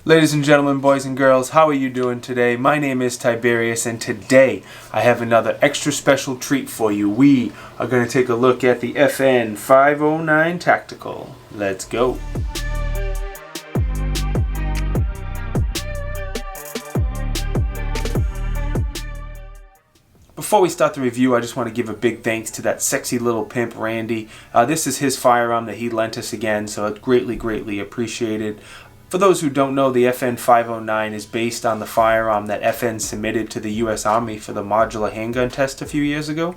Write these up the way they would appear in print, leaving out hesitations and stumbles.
Ladies and gentlemen, boys and girls, how are you doing today? My name is Tiberious, and today I have another extra special treat for you. We are going to take a look at the FN 509 Tactical. Let's go. Before we start the review, I just want to give a big thanks to that sexy little pimp, Randy. This is his firearm that he lent us again, so it's greatly appreciated. For those who don't know, the FN 509 is based on the firearm that FN submitted to the U.S. Army for the modular handgun test a few years ago,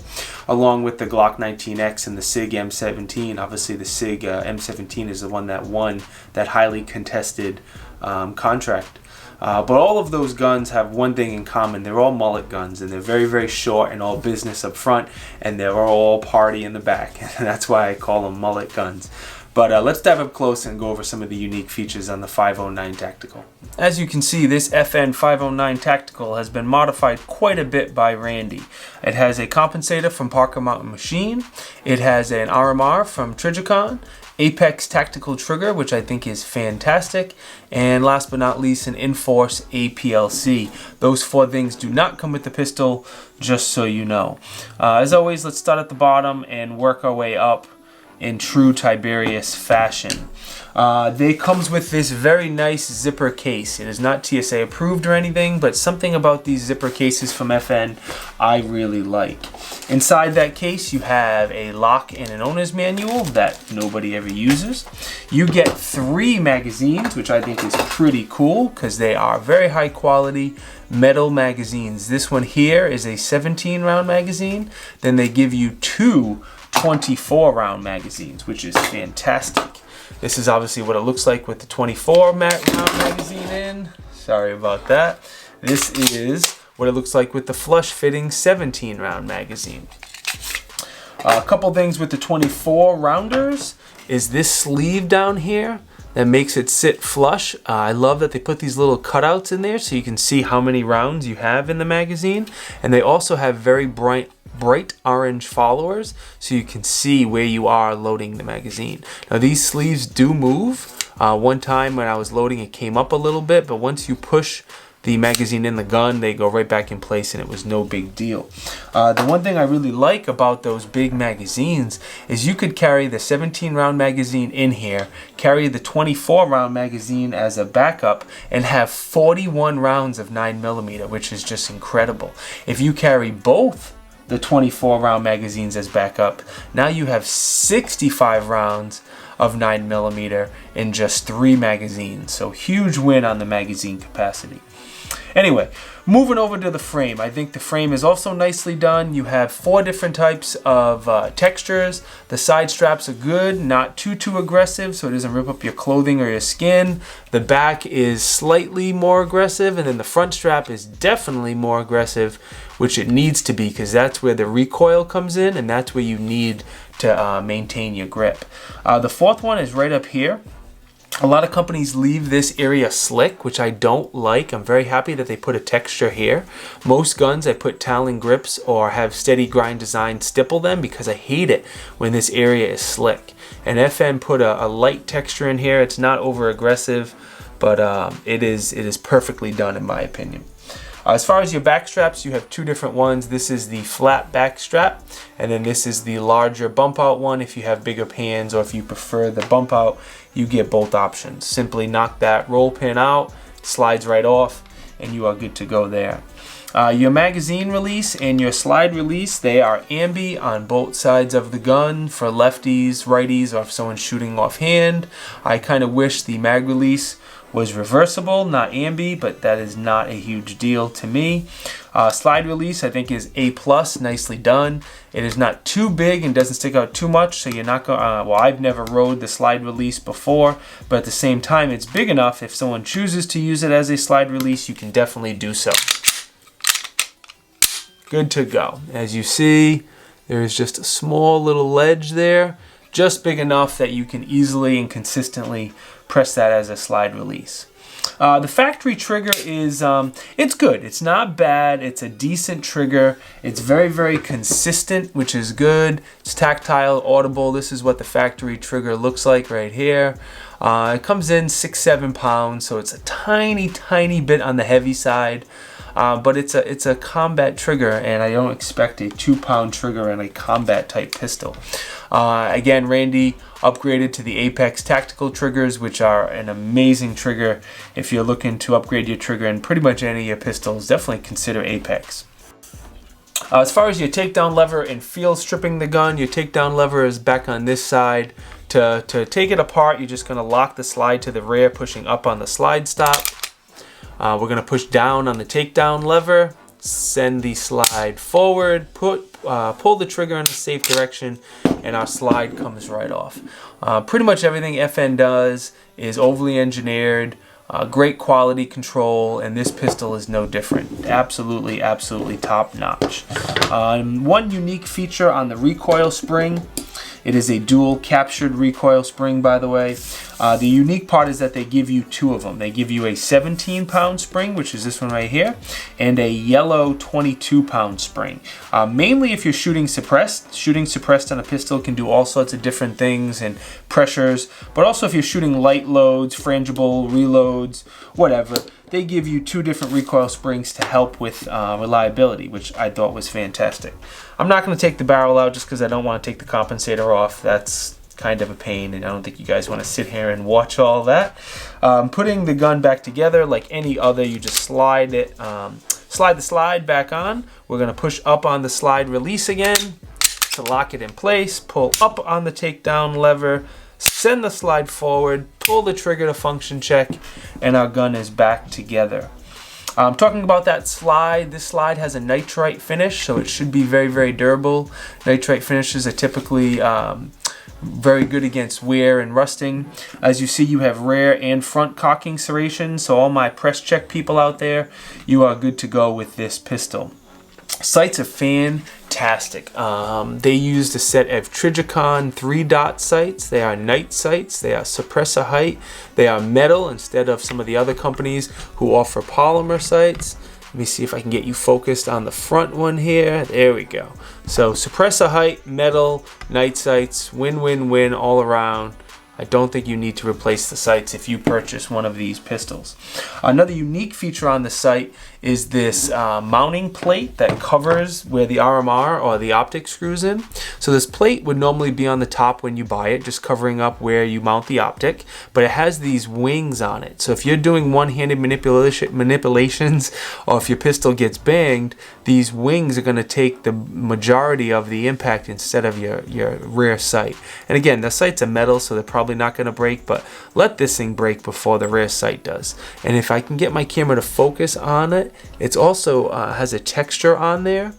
along with the Glock 19X and the SIG M17. Obviously, the SIG M17 is the one that won that highly contested contract. But all of those guns have one thing in common. They're all mullet guns, and they're very short and all business up front, and they're all party in the back. And that's why I call them mullet guns. But let's dive up close and go over some of the unique features on the 509 Tactical. As you can see, this FN 509 Tactical has been modified quite a bit by Randy. It has a compensator from Parker Mountain Machine. It has an RMR from Trijicon, Apex tactical trigger, which I think is fantastic, and last but not least, an Enforce APLC. Those four things do not come with the pistol, just so you know. As always, let's start at the bottom and work our way up in true Tiberious fashion. They comes with this very nice zipper case. It is not TSA approved or anything, but something about these zipper cases from FN I really like. Inside that case you have a lock and an owner's manual that nobody ever uses. You get 3 magazines, which I think is pretty cool because they are very high quality metal magazines. This one here is a 17 round magazine. Then they give you 2 24 round magazines, which is fantastic. This is obviously what it looks like with the 24 round magazine in. Sorry about that. This is what it looks like with the flush fitting 17 round magazine. A couple things with the 24 rounders is this sleeve down here that makes it sit flush. I love that they put these little cutouts in there so you can see how many rounds you have in the magazine. And they also have very bright orange followers so you can see where you are loading the magazine. Now these sleeves do move. One time when I was loading it came up a little bit, but once you push the magazine in the gun, they go right back in place and it was no big deal. The one thing I really like about those big magazines is you could carry the 17 round magazine in here, carry the 24 round magazine as a backup, and have 41 rounds of 9mm, which is just incredible. If you carry both the 24 round magazines as backup, now you have 65 rounds of 9mm in just 3 magazines. So huge win on the magazine capacity. Anyway, moving over to the frame. I think the frame is also nicely done. You have 4 different types of textures. The side straps are good, not too aggressive, so it doesn't rip up your clothing or your skin. The back is slightly more aggressive, and then the front strap is definitely more aggressive, which it needs to be because that's where the recoil comes in, and that's where you need to maintain your grip. The 4th one is right up here. A lot of companies leave this area slick, which I don't like. I'm very happy that they put a texture here. Most guns I put Talon grips or have steady grind design stipple them because I hate it when this area is slick. And FN put a light texture in here. It's not over aggressive, but it is perfectly done in my opinion. As far as your back straps, you have 2 different ones. This is the flat back strap, and then this is the larger bump out one. If you have bigger pans or if you prefer the bump out, you get both options. Simply knock that roll pin out, slides right off, and you are good to go there. Your magazine release and your slide release, they are ambi on both sides of the gun for lefties, righties, or if someone's shooting offhand. I kind of wish the mag release was reversible, not ambi, but that is not a huge deal to me. Slide release I think is A+, nicely done. It is not too big and doesn't stick out too much, so you're not going well, I've never rode the slide release before, but at the same time it's big enough if someone chooses to use it as a slide release, you can definitely do so. Good to go. As you see, there is just a small little ledge there, just big enough that you can easily and consistently press that as a slide release. The factory trigger is, it's good. It's not bad. It's a decent trigger. It's very consistent, which is good. It's tactile, audible. This is what the factory trigger looks like right here. It comes in 6-7 pounds, so it's a tiny bit on the heavy side. But it's a combat trigger, and I don't expect a 2-pound trigger in a combat type pistol. Again, Randy upgraded to the Apex tactical triggers, which are an amazing trigger. If you're looking to upgrade your trigger in pretty much any of your pistols, definitely consider Apex. As far as your takedown lever and field stripping the gun, your takedown lever is back on this side. To take it apart, you're just going to lock the slide to the rear, pushing up on the slide stop. We're going to push down on the takedown lever, send the slide forward, pull the trigger in a safe direction, and our slide comes right off. Pretty much everything FN does is overly engineered, great quality control, and this pistol is no different. Absolutely top notch. One unique feature on the recoil spring. It is a dual captured recoil spring, by the way. The unique part is that they give you 2 of them. They give you a 17-pound spring, which is this one right here, and a yellow 22-pound spring. Mainly if you're shooting suppressed. Shooting suppressed on a pistol can do all sorts of different things and pressures, but also if you're shooting light loads, frangible reloads, whatever, they give you 2 different recoil springs to help with reliability, which I thought was fantastic. I'm not going to take the barrel out just because I don't want to take the compensator off. That's kind of a pain, and I don't think you guys want to sit here and watch all that. Putting the gun back together like any other, you just slide it, slide the slide back on. We're going to push up on the slide release again to lock it in place, pull up on the takedown lever, send the slide forward, pull the trigger to function check, and our gun is back together. Talking about that slide, this slide has a nitrite finish, so it should be very durable. Nitrite finishes are typically very good against wear and rusting. As you see, you have rear and front cocking serrations, so all my press check people out there, you are good to go with this pistol. Sights are fantastic. They used a set of Trijicon 3-dot sights. They are night sights. They are suppressor height. They are metal instead of some of the other companies who offer polymer sights. Let me see if I can get you focused on the front one here. There we go. So suppressor height, metal, night sights, win all around. I don't think you need to replace the sights if you purchase one of these pistols. Another unique feature on the sight is this mounting plate that covers where the RMR or the optic screws in. So this plate would normally be on the top when you buy it, just covering up where you mount the optic, but it has these wings on it. So if you're doing one-handed manipulations, or if your pistol gets banged, these wings are going to take the majority of the impact instead of your rear sight. And again, the sights are metal, so they're probably not going to break, but let this thing break before the rear sight does. And if I can get my camera to focus on it, it's also has a texture on there.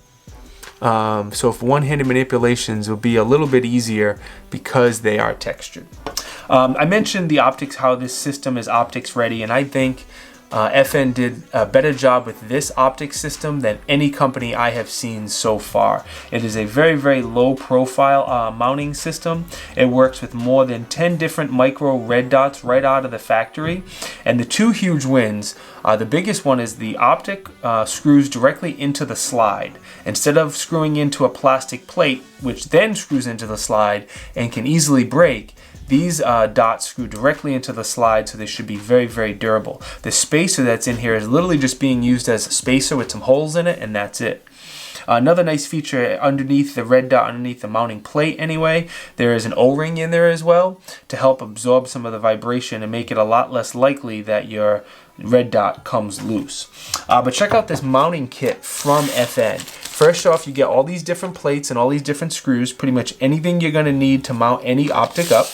So if one-handed manipulations will be a little bit easier because they are textured. I mentioned the optics, how this system is optics ready, and I think FN did a better job with this optic system than any company I have seen so far. It is a very low profile mounting system. It works with more than 10 different micro red dots right out of the factory. And the 2 huge wins, the biggest one is the optic screws directly into the slide. Instead of screwing into a plastic plate, which then screws into the slide and can easily break, these dots screw directly into the slide, so they should be very durable. The spacer that's in here is literally just being used as a spacer with some holes in it, and that's it. Another nice feature underneath the red dot, underneath the mounting plate anyway, there is an O-ring in there as well to help absorb some of the vibration and make it a lot less likely that your red dot comes loose. But check out this mounting kit from FN. First off, you get all these different plates and all these different screws, pretty much anything you're going to need to mount any optic up.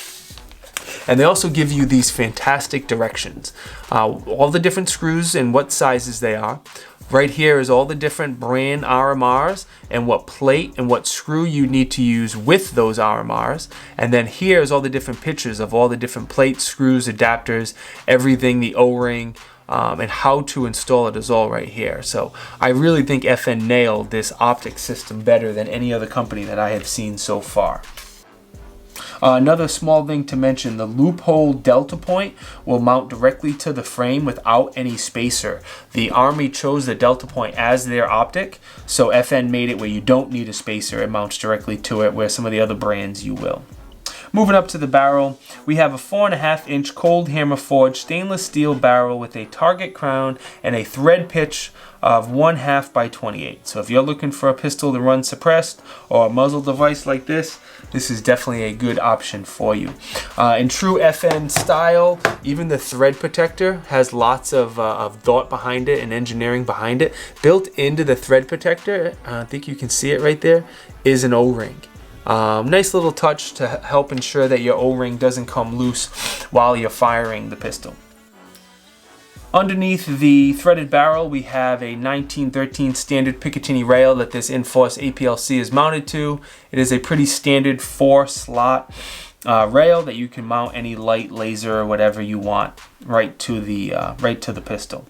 And they also give you these fantastic directions. All the different screws and what sizes they are. Right here is all the different brand RMRs and what plate and what screw you need to use with those RMRs. And then here is all the different pictures of all the different plates, screws, adapters, everything, the O-ring, and how to install it is all right here. So I really think FN nailed this optic system better than any other company that I have seen so far. Another small thing to mention, the loophole delta point will mount directly to the frame without any spacer. The Army chose the delta point as their optic, so FN made it where you don't need a spacer. It mounts directly to it, where some of the other brands you will. Moving up to the barrel, we have a 4.5-inch cold hammer forged stainless steel barrel with a target crown and a thread pitch of 1/2 by 28. So if you're looking for a pistol to run suppressed or a muzzle device like this is definitely a good option for you. In true FN style, even the thread protector has lots of thought behind it and engineering behind it. Built into the thread protector, I think you can see it right there, is an O-ring. Nice little touch to help ensure that your O-ring doesn't come loose while you're firing the pistol. Underneath the threaded barrel, we have a 1913 standard Picatinny rail that this Enforce APLC is mounted to. It is a pretty standard 4-slot rail that you can mount any light, laser, or whatever you want right to the pistol.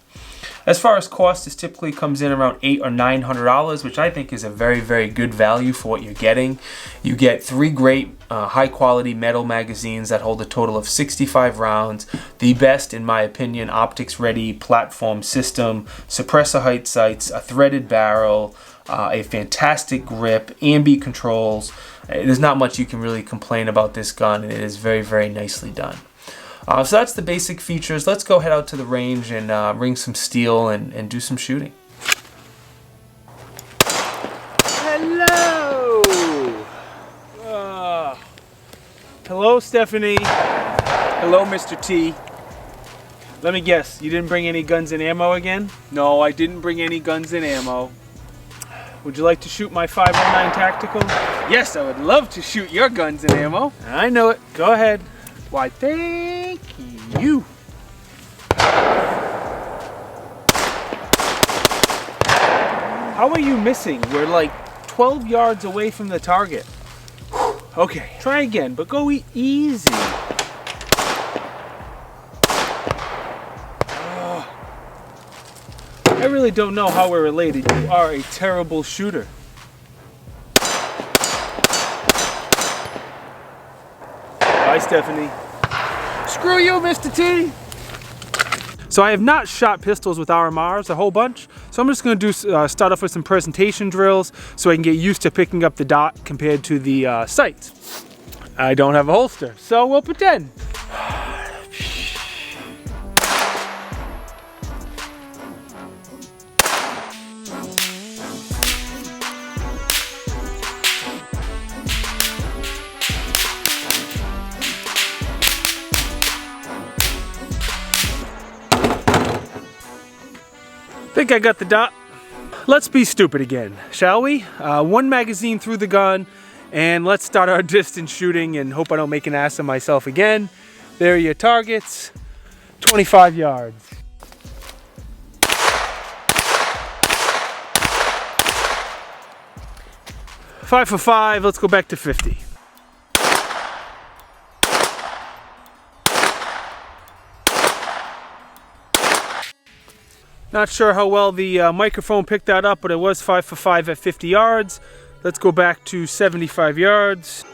As far as cost, this typically comes in around $800 or $900, which I think is a very, very good value for what you're getting. You get 3 great high-quality metal magazines that hold a total of 65 rounds. The best, in my opinion, optics-ready platform system, suppressor height sights, a threaded barrel, a fantastic grip, ambi controls. There's not much you can really complain about this gun, and it is very, very nicely done. So that's the basic features. Let's go head out to the range and ring some steel and do some shooting. Hello! Hello, Stephanie. Hello, Mr. T. Let me guess, you didn't bring any guns and ammo again? No, I didn't bring any guns and ammo. Would you like to shoot my 509 Tactical? Yes, I would love to shoot your guns and ammo. I know it. Go ahead. Why, thank you. How are you missing? We're like 12 yards away from the target. Okay, try again, but go easy. I really don't know how we're related. You are a terrible shooter. Bye, Stephanie. Screw you, Mr. T. So I have not shot pistols with RMRs a whole bunch, so I'm just going to start off with some presentation drills so I can get used to picking up the dot compared to the sights. I don't have a holster, so we'll pretend. Think I got the dot. Let's be stupid again, shall we? 1 magazine through the gun, and let's start our distance shooting and hope I don't make an ass of myself again. There are your targets, 25 yards. Five for 5, let's go back to 50. Not sure how well the microphone picked that up, but it was 5 for 5 at 50 yards. Let's go back to 75 yards.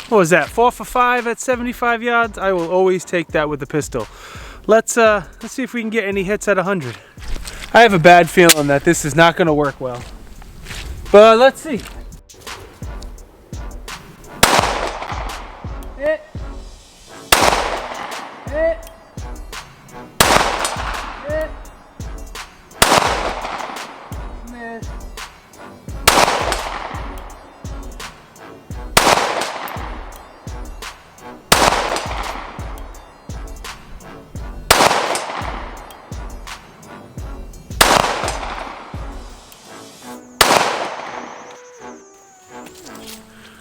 What was that? 4 for 5 at 75 yards? I will always take that with the pistol. Let's see if we can get any hits at 100. I have a bad feeling that this is not going to work well. But let's see. Hit. Hit. Hit. Miss.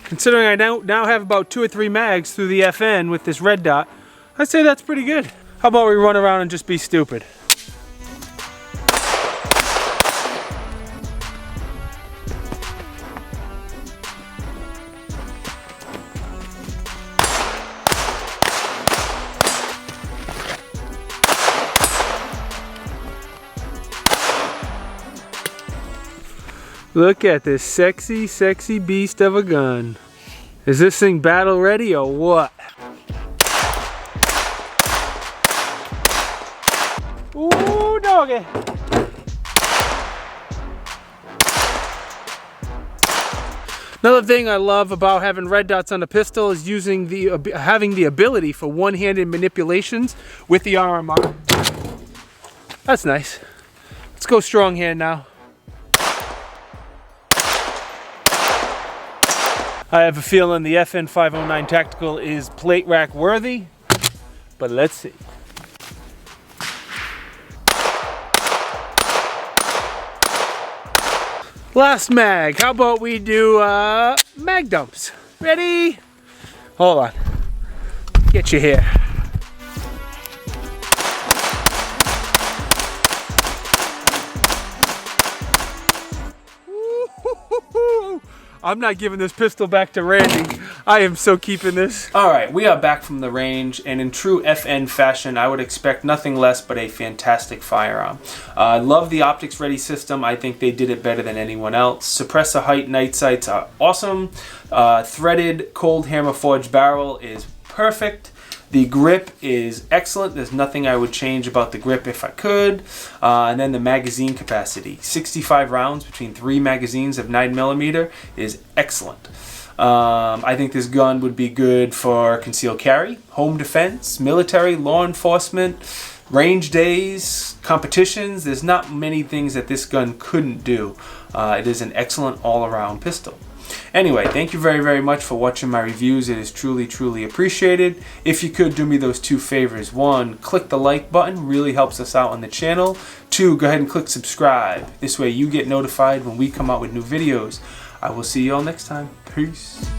Considering I now have about 2 or 3 mags through the FN with this red dot, I'd say that's pretty good. How about we run around and just be stupid? Look at this sexy, sexy beast of a gun. Is this thing battle ready or what? doggy. Another thing I love about having red dots on the pistol is using having the ability for one-handed manipulations with the RMR. That's nice. Let's go strong hand now. I have a feeling the FN 509 Tactical is plate rack worthy, but let's see. Last mag. How about we do mag dumps? Ready? Hold on. Get you here. I'm not giving this pistol back to Randy. I am so keeping this. Alright, we are back from the range, and in true FN fashion, I would expect nothing less but a fantastic firearm. I love the optics ready system. I think they did it better than anyone else. Suppressor height night sights are awesome. Threaded cold hammer forged barrel is perfect. The grip is excellent. There's nothing I would change about the grip if I could. And then the magazine capacity. 65 rounds between 3 magazines of 9mm is excellent. I think this gun would be good for concealed carry, home defense, military, law enforcement, range days, competitions. There's not many things that this gun couldn't do. It is an excellent all-around pistol. Anyway, thank you very, very much for watching my reviews. It is truly, truly appreciated. If you could do me those 2 favors. 1, click the like button. Really helps us out on the channel. 2, go ahead and click subscribe. This way you get notified when we come out with new videos. I will see you all next time. Peace.